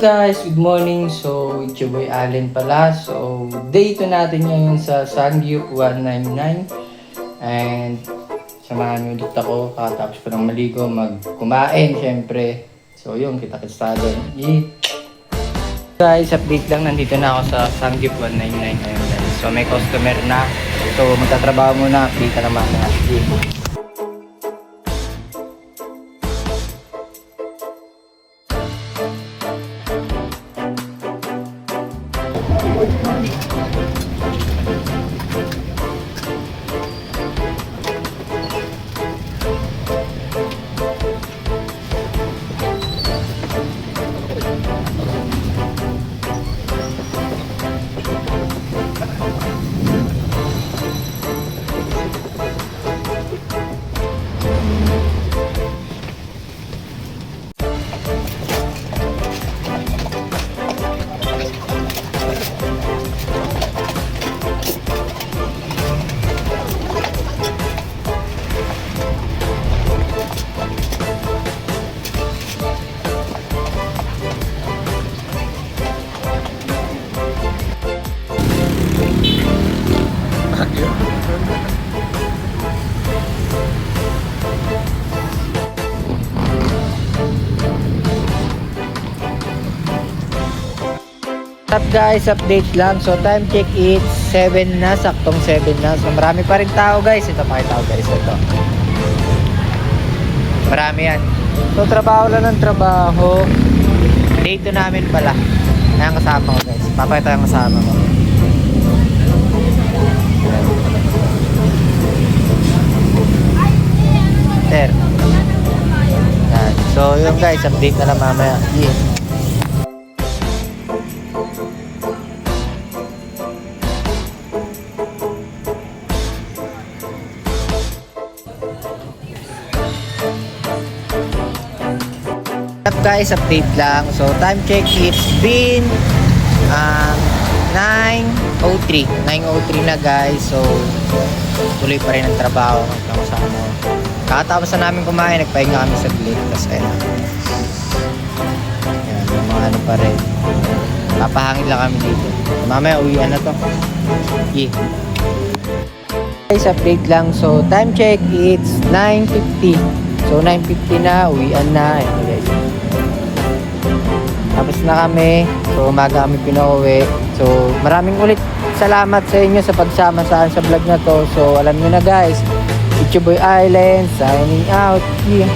Guys, good morning. So, it's your boy Allen pala. So, day 2 natin ngayon sa Sangyup 199. And, samahan niyo ulit ako. Kakatapos ko ng maligo, magkumain syempre. So, yun, kita-kits tayo doon. Guys, update lang. Nandito na ako sa Sangyup 199 ngayon guys. So, may customer na. So, magtatrabaho muna. Update na naman na. Up guys, update lang. So time check it's 7 na, saktong 7 na. So marami pa rin tao guys. Ito pakita ko guys, ito. Marami yan. So trabaho lang ng trabaho. Day 2 namin pala. Ayan kasama ko guys. Papakita yung kasama ko. Sir. Yan. So yun guys, update na lang mamaya. Yeah. Guys, update lang. So time check it's been 9:03 na guys. So tuloy pa rin ang trabaho hanggang sa ano. Kakatapos na namin kumain, nagpahinga kami saglit. Tapos ayun, yung mga ano pa rin, papahangin lang kami dito. Mamaya uwian na to. Yeah. Guys, update lang. So time check it's 9:50. So 9:50 na, uwian na. Ayun guys, tapos na kami. So umaga kami pinauwi. So maraming ulit salamat sa inyo sa pagsama sa vlog na to. So alam nyo na guys, it's your boy Allen signing out. Yeah.